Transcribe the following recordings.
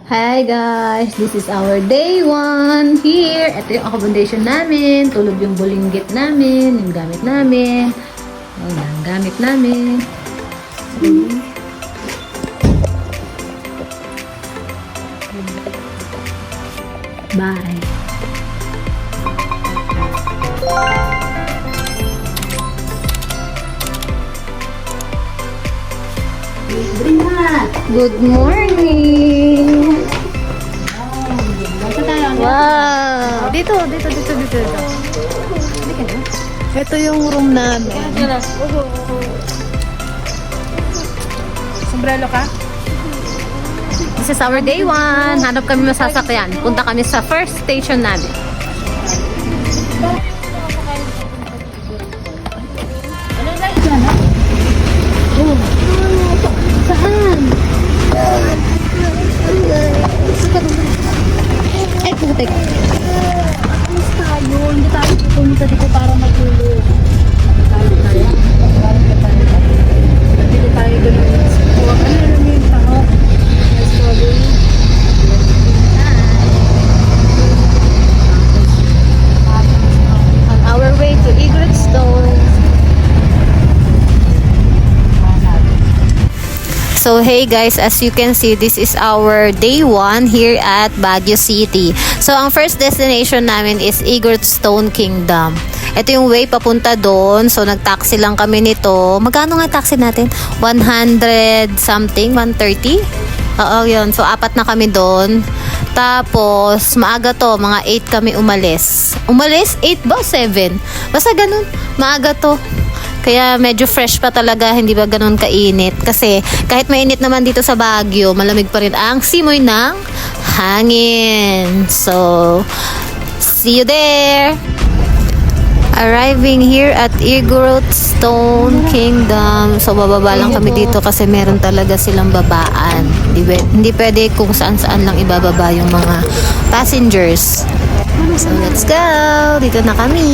Hi guys! This is our day 1 here. Ito yung accommodation namin. Tulog yung bulinggit namin. Yung gamit namin. Ayan, ang gamit namin. Bye! Good morning! Wow! Dito. Ito yung room namin. Sombrero ka? This is our day 1. Hanap kami masasakyan. Punta kami sa first station namin. Saan? Eh, putik. Alis tayo. Hindi tayo pupunta dito para matulog. Dito tayo ganun. Ano naman yung taho? Strawberry. On our way to Eagletstone. So hey guys, as you can see, this is our day 1 here at Baguio City. So ang first destination namin is Eagletstone Kingdom. Ito yung way papunta doon. So nag-taxi lang kami nito. Magkano nga taxi natin? 100 something, 130? Oo, yun. So apat na kami doon. Tapos maaga to, mga 8 kami umalis. Umalis? 8 ba? 7? Basta ganun. Maaga to. Kaya medyo fresh pa talaga, hindi ba ganun kainit. Kasi kahit mainit naman dito sa Baguio, malamig pa rin ang simoy ng hangin. So, see you there! Arriving here at Eagletstone Kingdom. So, bababa lang kami dito kasi meron talaga silang babaan. Hindi pwede kung saan-saan lang ibababa yung mga passengers. So, let's go! Dito na kami!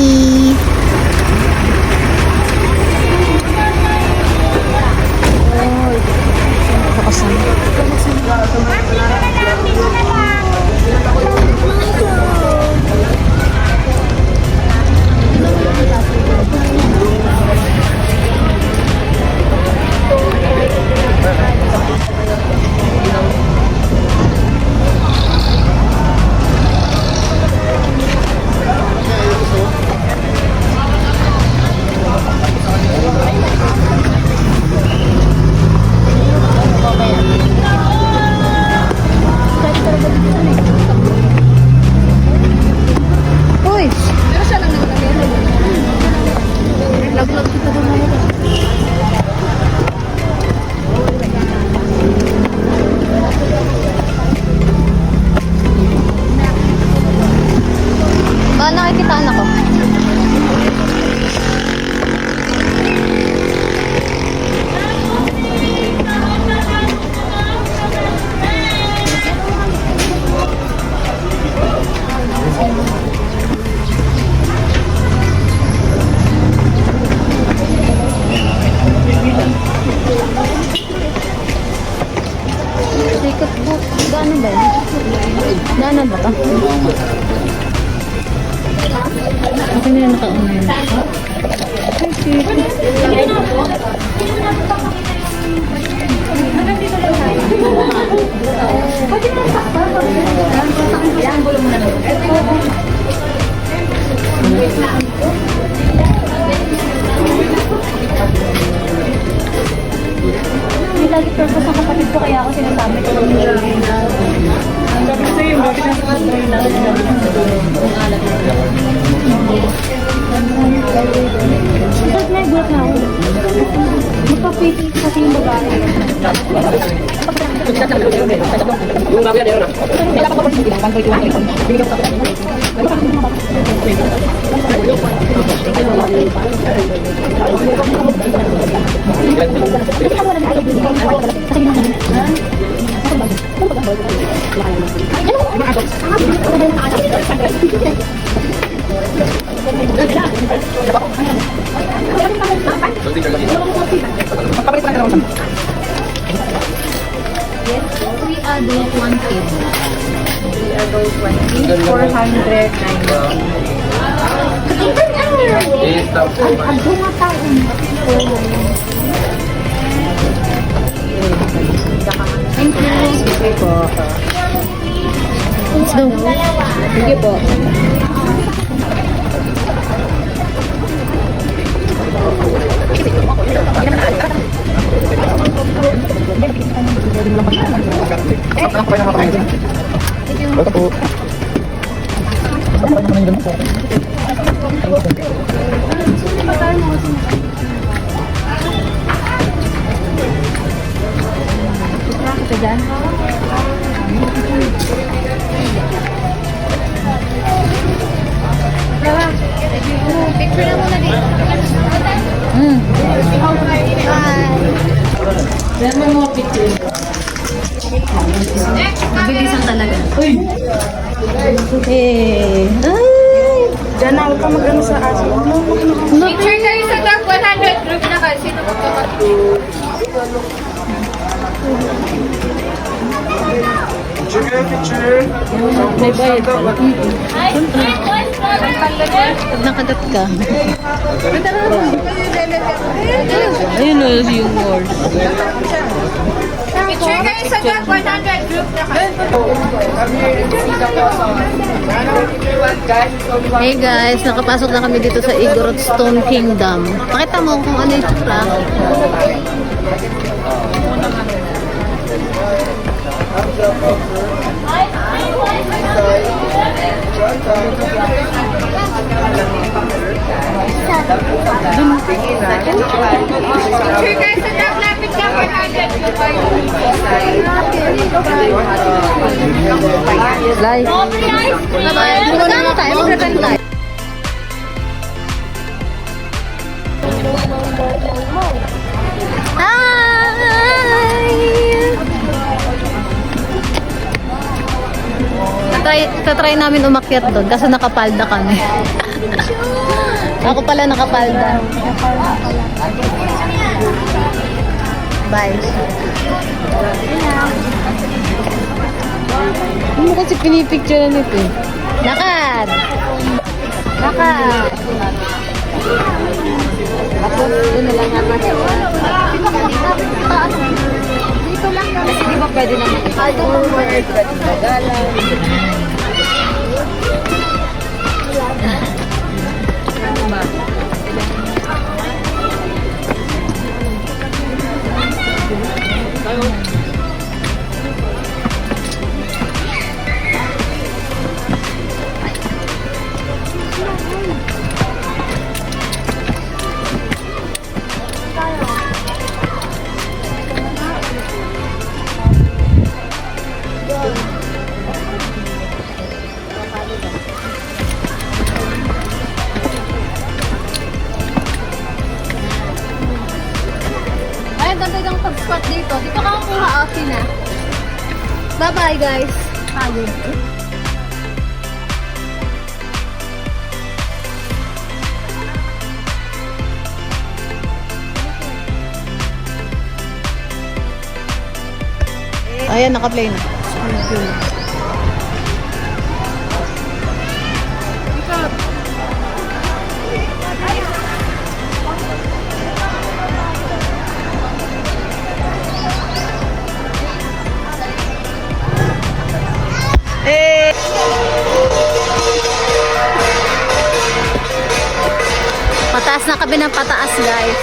Nakikitaan ako. Ticket book. Gano'n ba yun? Danan ba ito? Ako na yung nakauna yun. May lagi purpose ang kapatid ko kaya ako sinasabi ko lang yung ang dapat sa'yo, bakit nasa kasbay lang ang alat na bakit may gulat na ako? Magpapiti kasi yung babae. Yung bago yan, meron na. Kaya pa pa rin, 1.1. Bigyan ko sa Yes, we adult, 1 kid. 3 adult, 1 kid, 490. Thank you. Sige po. Let's go. Sige po. Kita dyan. Picture na muna din. Mabilisan talaga. Diyan na, huwag ka mag-ano sa aso. Picture kayo sa top 100 group na kasi sino magkakatulog. May bayad ka. Pag nakagat ka. Ayun o, yung word. Picture kayo sa top 100 group na kasi. Hey guys, nakapasok na kami dito sa Igorot Stone Kingdom. Pakita mo kung ano yung tsura. Picture kayo sa top lapit ka 100 group. Live. Bye-bye. Muna na tayo. Mag-repent tayo. Tatry namin umakyat doon kasi nakapalda kami. Ako pala nakapalda. Bye. Hindi mo kasi pinipicture na nito eh. Lakad! Lakad! Tapos, doon na lang naman. Dito lang naman. Kasi di ba pwede naman forward, pwede magalang. Ay, ganda ng pag-squat dito. Dito ka kuha akin na. Bye-bye guys. Pagod. Ayan, naka-play na. Pataas na kami ng pataas, guys.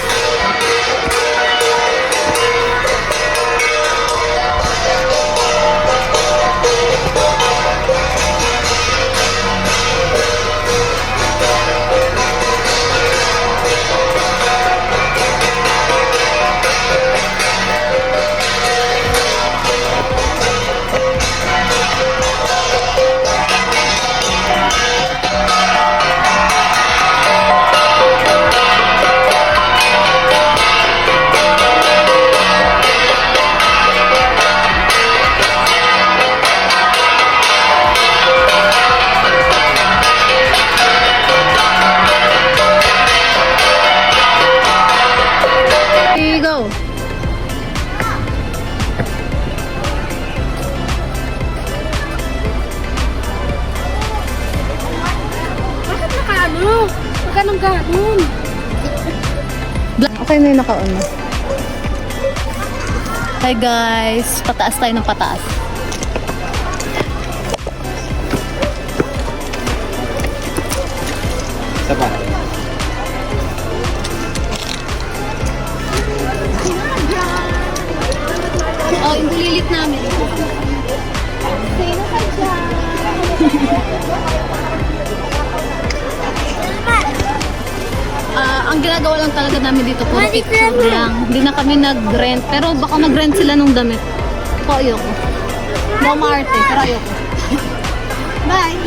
ka ng gano'n. Okay na yung nakauna. Hi guys, pataas tayo ng pataas. Isa pa. Oh, yung bulilit namin. Sino ka dyan? Ang ginagawa lang talaga namin dito, puro picture lang. Hindi na kami nag-rent. Pero baka nag-rent sila nung damit. Ako ayoko. Hindi ako maarte, pero ayoko. Bye.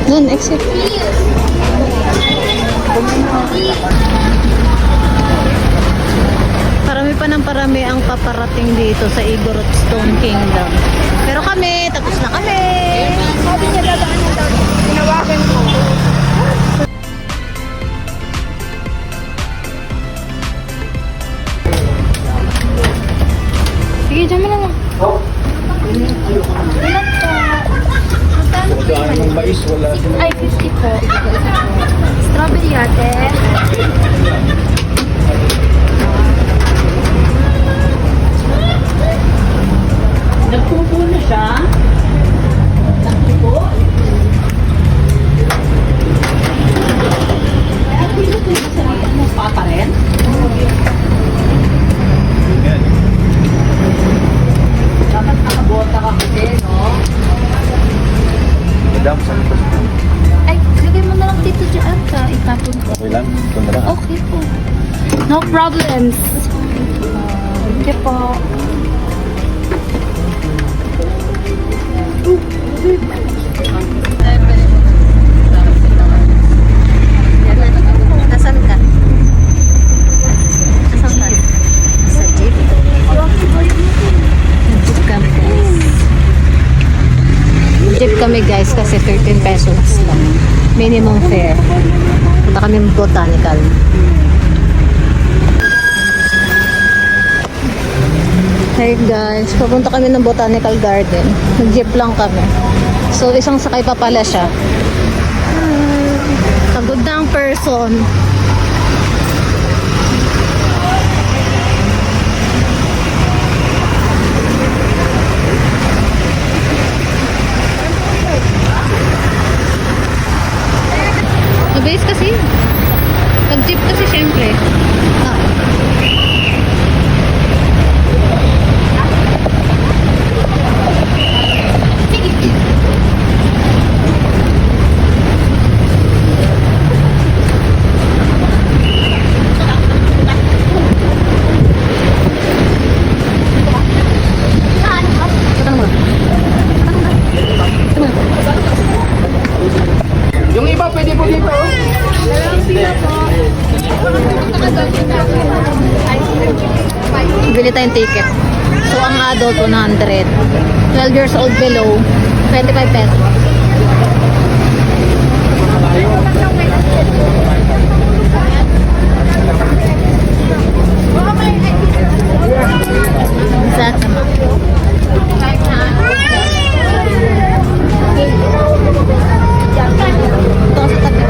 Doon, exit. Parami pa ng parami ang paparating dito sa Igorot Stone Kingdom. Pero kami, tapos na kami. Sabi niya dadaan na daw. Tinawagan ko. Sige, dyan mo na lang. Wala namang mais, wala. Ay, 50 po. Strawberry ate. Nagpupo na siya. Nagpupo. Pa rin? Dapat nakabota ka kasi, no? Madam, saan ito? Ay, lagay mo na lang dito dyan ka. Itapon ko. Okay lang? Ito na lang. Okay po. No problems. Thank you po. Nasaan ka? Nasaan ka? Sa jeep. Nag-jeep kami guys. Jeep kami guys kasi 13 pesos lang. Minimum fare. Punta kami botanical. Hey guys, papunta kami ng botanical garden. Nag-jeep lang kami. So isang sakay pa pala siya. Pagod na ang person. Mabilis kasi. Nag-jeep kasi syempre. Yung iba, pwede po dito. Bili tayong ticket. So, ang adult, 100. 12 years old below, 25 pesos. Exactly. Ito kasi tabi.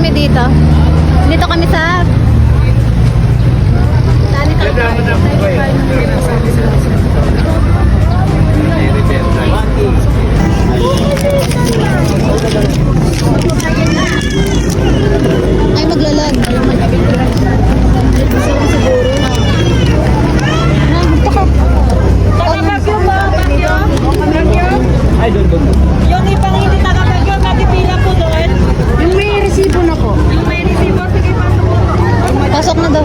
kami dito. Dito kami sa... Ay, maglalag. Ay, doon. Yung ibang hindi taga-Bagyo, matipila po doon. Yung may resibo na po. Yung may resibo, sige pa po. Pasok na daw.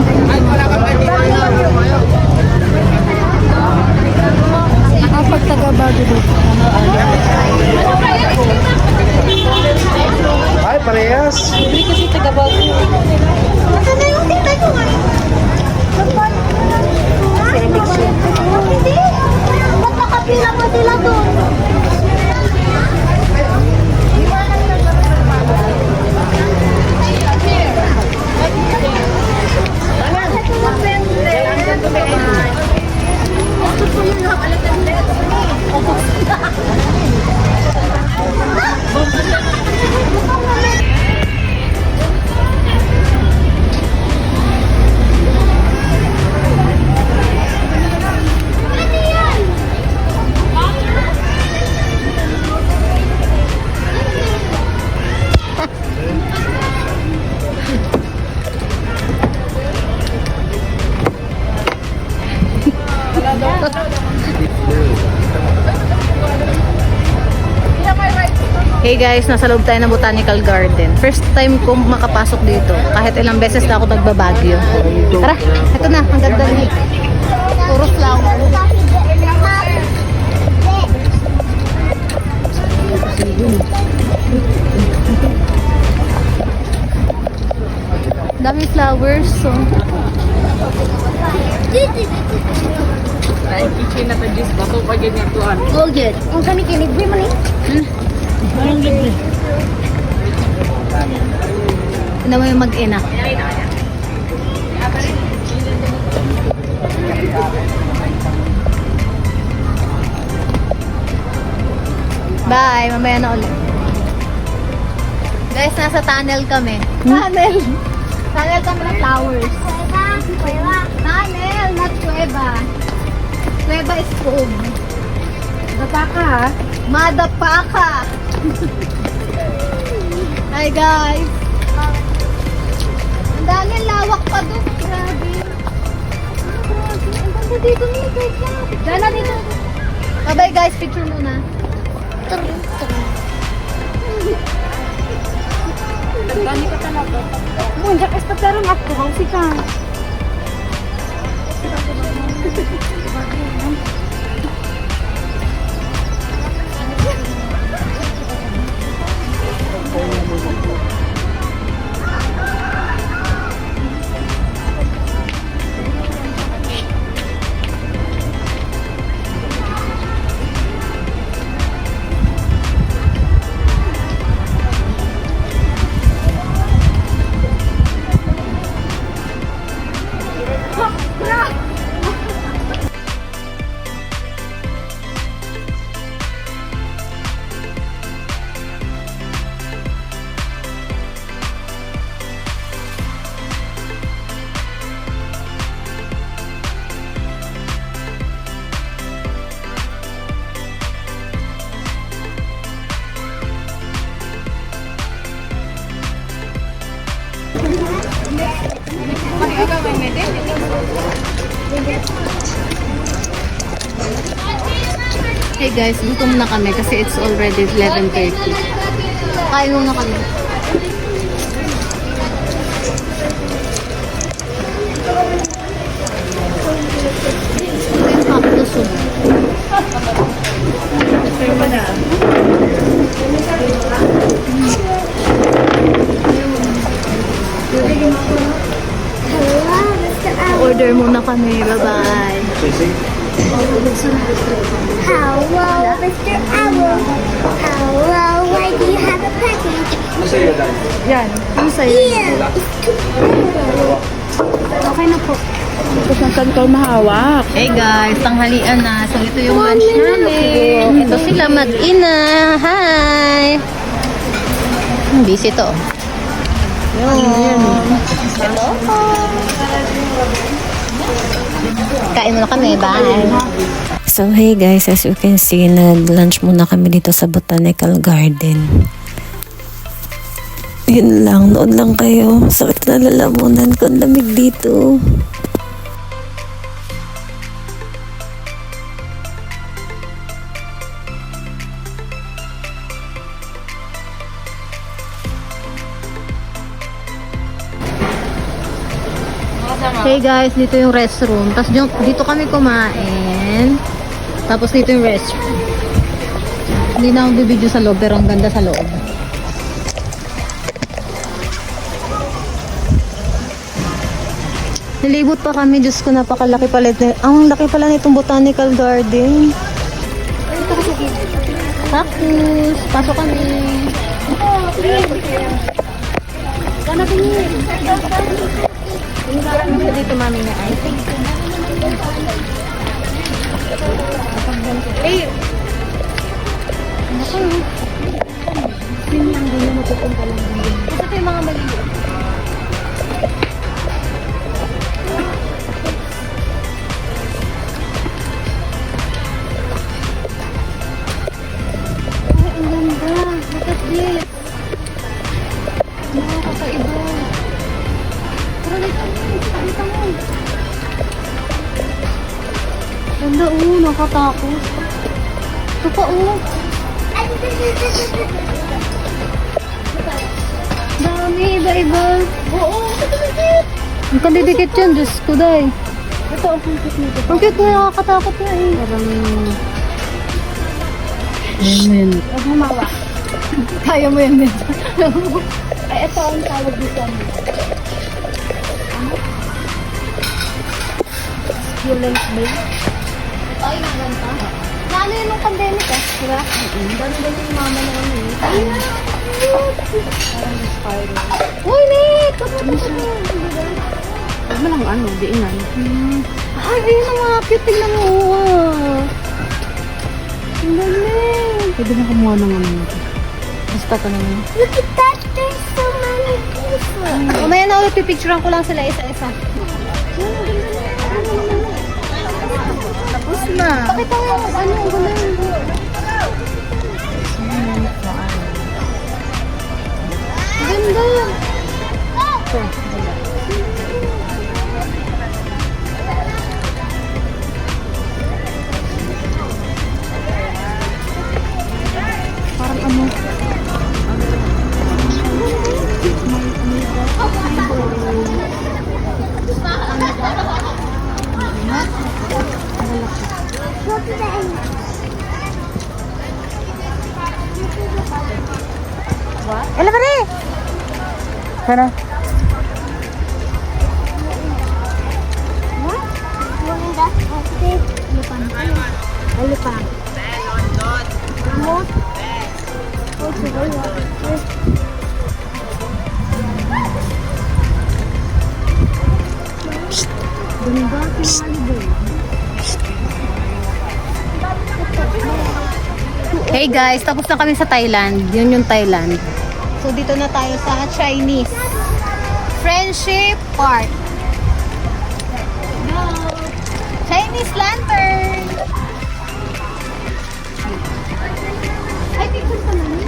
Ang pag taga-Bagyo dito. Ay, parehas. Hindi kasi taga-Bagyo. Masa na yung tita nyo nga? Hindi. Ba't nakapila mo sila doon? Hey guys, nasa loob tayo ng Botanical Garden. First time ko makapasok dito. Kahit ilang beses na ako nagbabagyo. Tara, ito na. Ang ganda niya. Puro flower. Dami flowers. So. Ay, kitchen na to, Jis. Bato pa ganyan tuan. Oh, good. Ang kami kinigbi mo ni. Anong libre? Ano mo yung mag-ina? Bye! Mamaya na ulit. Guys, nasa tunnel kami. Tunnel! Tunnel kami ng flowers. Tunnel, not kuweba. Kuweba is foam. Dapa ka ha? Madapa ka! Hi guys! Ang dami lawak pa doon. Grabe. Ang ganda dito ni guys. Diyan na dito. Bye guys, picture muna. Gani ka talaga. Munja ka sa tarong ako. Ang sika. Hey guys, gutom na kami kasi it's already 11:30. Kain muna kami. Order muna kami. Bye-bye. Hello, Mr. Owl. Hello, why do you have a package? Yan. Ano sa'yo? Here. Okay na po. Tapos ang saan ka mahawak. Hey guys, tanghalian na. So ito yung lunch namin. Ito sila mag-ina. Hi! Busy to. Kain muna kami, bye! So hey guys, as you can see, nag-lunch muna kami dito sa Botanical Garden. Yun lang, nood lang kayo. Sakit na lalamunan ko, ang lamig dito. Hey guys, dito yung restroom. Tapos dito kami kumain. Tapos dito yung restroom. Hindi na akong bibidyo sa loob, pero ang ganda sa loob. Nilibot pa kami. Diyos ko, napakalaki pala. Ang laki pala nitong Botanical Garden. Tapos, pasok kami. Dito mami na ay. Eh! Naku. Yun lang din yung matupunta lang din. Ito yung mga maliit. Ay, ang ganda. Look at this. Wow, kakaiba. Tara, dito mo. Ganda, nakatakot. Ito pa, Dami, iba-iba. Oo, ang kandidikit yan, Diyos ko, day. Ito, ang cute nito. Ang cute na, nakakatakot na eh. Parang... Amen. Huwag humawa. Kaya mo yan, Dito. Ay, ito ang tawag dito. Violence ba yun? Ay, naganta. Naano yun nung pandemic diba? Dami-dami yung mama na ano eh. Ay, uy, Nick! Huwag mo lang ano, diinan. Ay, ayun ang mga cute. Tingnan mo. Ang galing. Pwede na kumuha ng ano. Basta ka naman. Look at that, there's so many people. Mamaya na ulit, pipicturean ko lang sila isa-isa. Tapos na. Pakita mo yung ano, ang ganda yun. Ganda. Parang ano. Go to the end. Ela, pare! Sana. What? Yung that outfit. Lupan. Lupan. What? Hey guys, tapos na kami sa Thailand. Yun yung Thailand. So dito na tayo sa Chinese Friendship Park. Go! Chinese lantern! Ay, picture ka naman.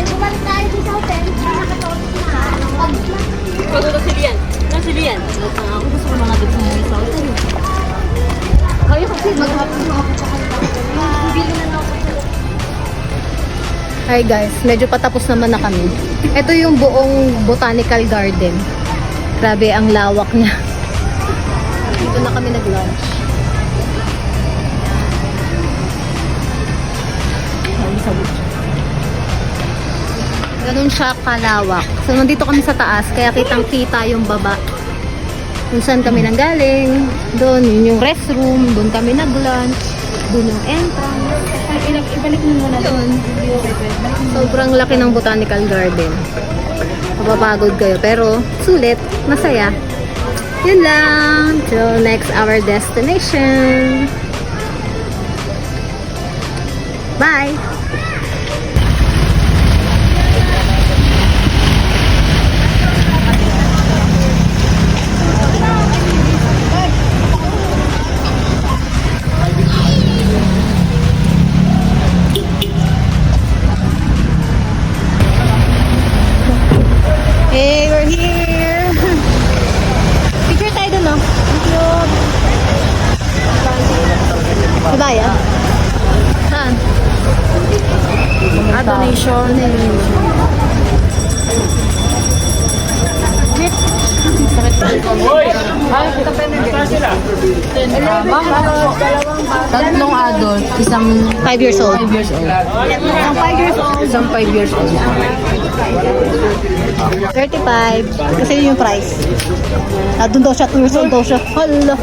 Bumalik tayo sa hotel. Nakatapos na. Pagod si Lian. Si Lian. Ako gusto ko mga dito sa hotel. Kayo kasi maghapon mo ako sa kanila. Bili na ako. Hi guys, medyo patapos naman na kami. Ito yung buong Botanical Garden. Grabe ang lawak niya. Dito na kami nag-lunch. Ganun siya kalawak. So nandito kami sa taas, kaya kitang-kita yung baba. Kung saan kami nanggaling. Doon, yun yung restroom. Doon kami nag-lunch. Doon yung entrance. Ibalik mo muna. Doon. Sobrang laki ng Botanical Garden. mapapagod kayo. Pero, sulit, masaya. Yun lang. Till next our destination. Bye! Hey, we're here! Picture tayo dun, no? Kabaya? Saan? Donation. Tatlong adult, isang 5 years old. 5 years old. Isang 5 years old. Isang 5 years old. 35. Kasi yun yung price. Doon daw siya, 2 years old daw siya. Hala.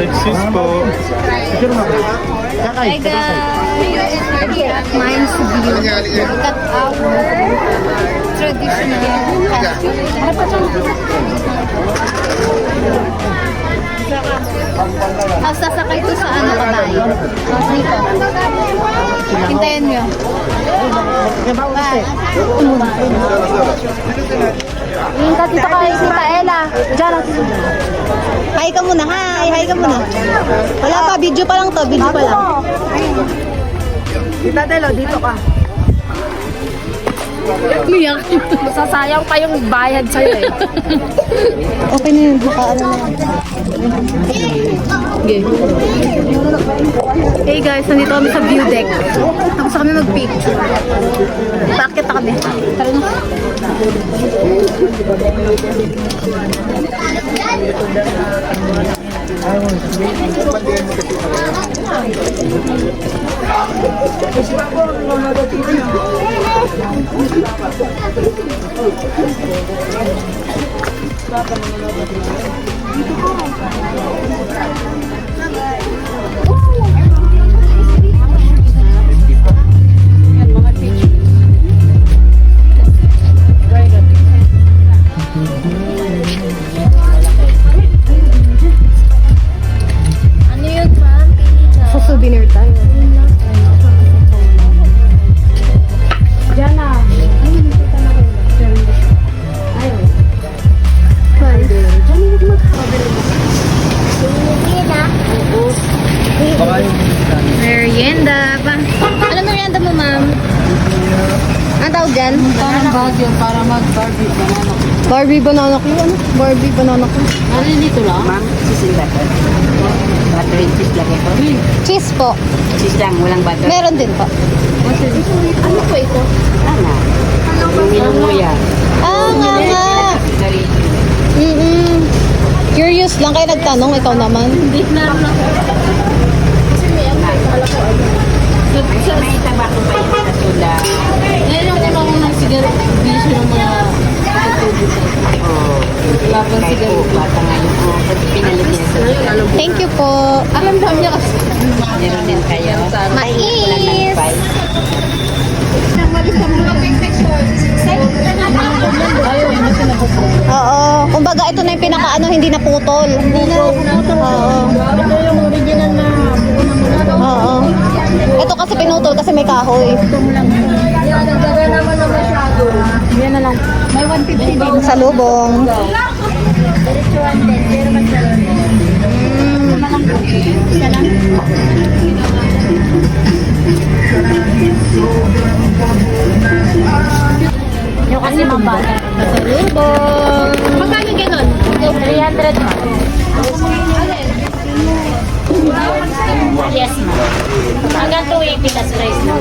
Sexy po. Hi guys! We are here at Mines View. Look at our traditional Tapos sasakay to sa ano kabay. Tapos dito. Hintayin nyo. Bye. Hinta dito kay Tita Ella. Diyan natin. Hi ka muna. Hi ka muna. Wala pa, video pa lang to. Video pa lang. Tita Delo, dito ka. Miyak. Masasayang pa yung bayad sa'yo eh. Okay na yun. Baka ano na. Okay. Hey guys, nandito kami sa view deck. Tapos kami mag-picture. Bakit na kami? Tara na. Sa souvenir tayo. Merienda ba? Ano merienda mo, ma'am? Ang tawag dyan? Parang bagyo para mag-Barbie banana. Barbie banana ko. Ano? Barbie banana ko. Ano dito lang? Ma'am, cheese and butter. Butter and cheese lagay ko. Cheese po. Cheese lang, walang butter. Meron din po. Ano po ito? Ano? Yung mo yan. Ah, nga. Curious lang kayo nagtanong, ikaw naman. Hindi na lang. Kasi may ano kayo kala ko ano. May tabako pa yung kasula. Ngayon yung una ko ng sigaret, bisyo ng mga katulog. Oo. Wala pang Kahit po, sigaret. bata ngayon po. Pinalit niya sa Thank you po. Alam daw niya kasi. meron din kayo. Mais! Ayaw, hindi siya napupo. Oo, Kumbaga, ito na yung pinaka hindi naputol. Hindi na naputol. Oo. Ito yung original na buo na mula. Oo. Ito kasi pinutol kasi may kahoy. Yan, nagdaga naman na masyado. Yan na lang. May 150 din. Sa lubong. Diretsuhan din, pero mas isa lang. Yung kasi mabata. Sa lubong. Magkano ganun? 300 ma. Yes ma. Hanggang 280 tas price na.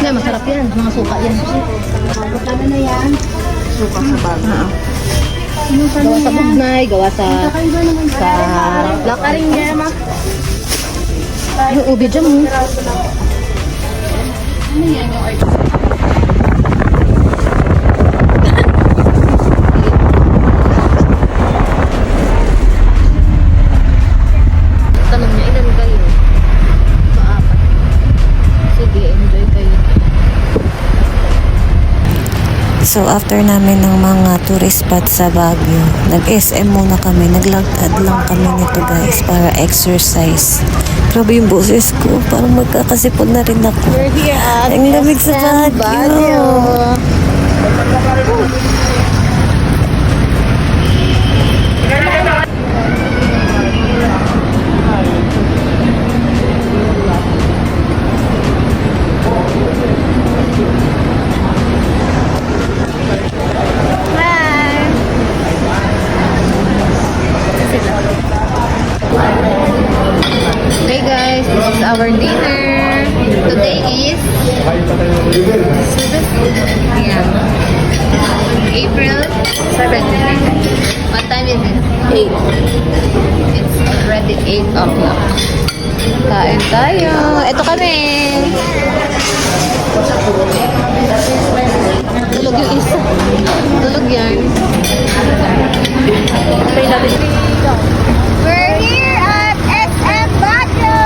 Yan, masarap yan. Mga suka yan. Ano na yan? Gawa sa bugnay, gawa sa black. Karinggema. Yung ubi dyan mo. Tanong niya, ilan kayo? Paapat. Sige, enjoy kayo. So after namin ng mga tourist spot sa Baguio, nag-SM muna kami, naglagad lang kami nito guys para exercise. Grabe yung boses ko, parang magkakasipon na rin ako. We're here at Ang lamig sa SM Baguio. Hey guys, this is our dinner. Today is April 7th. What time is it? 8. It's already 8 o'clock. Kain tayo. Ito kami. Tulog yung isa. Tulog yan. We're here at SM Baguio!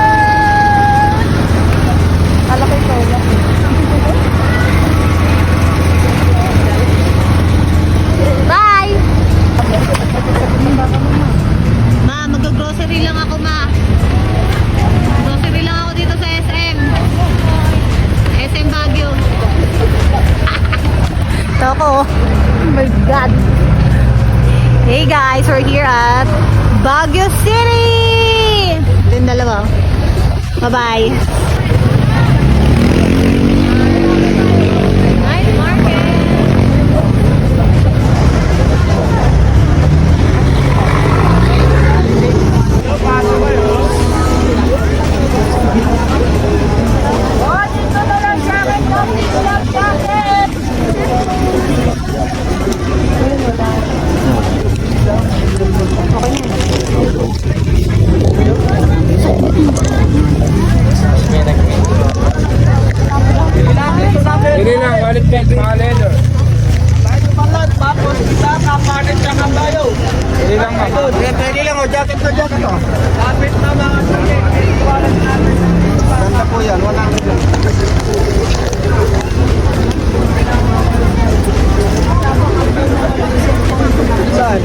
Bye! Ma, mag-grocery lang ako, ma. Grocery lang ako dito sa SM. SM Baguio. Ito ako. Oh my God. Hey guys, we're here at Baguio City! Ito yung dalawa. Bye-bye. Night market. Hindi lang, walit peg, mga leather. Hindi lang ma'am. Pwede lang, jacket na jacket o. Kapit na mga jacket. Ganda po yan, 100 lang. Saan?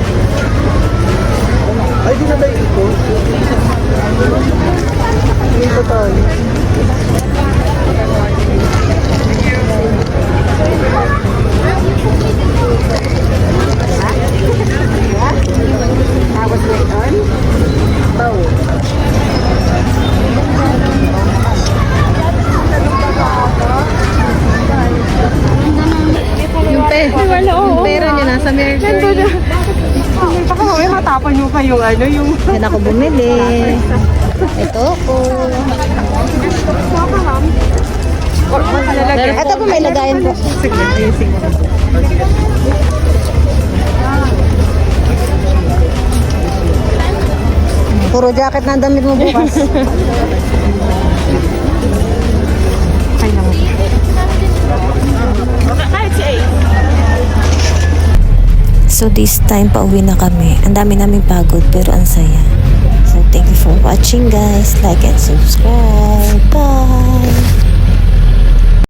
Ay, di na ba ito? Ito tayo. Yung pera niya nasa Mercury. Baka mamaya matapon nyo pa yung ano, yung... Yan ako bumili. Ito ko. Ito po may lagayan po. Puro jacket na ang damit mo bukas. So this time pauwi na kami. Ang dami naming pagod pero ang saya. Thank you for watching guys. Like and subscribe. Bye!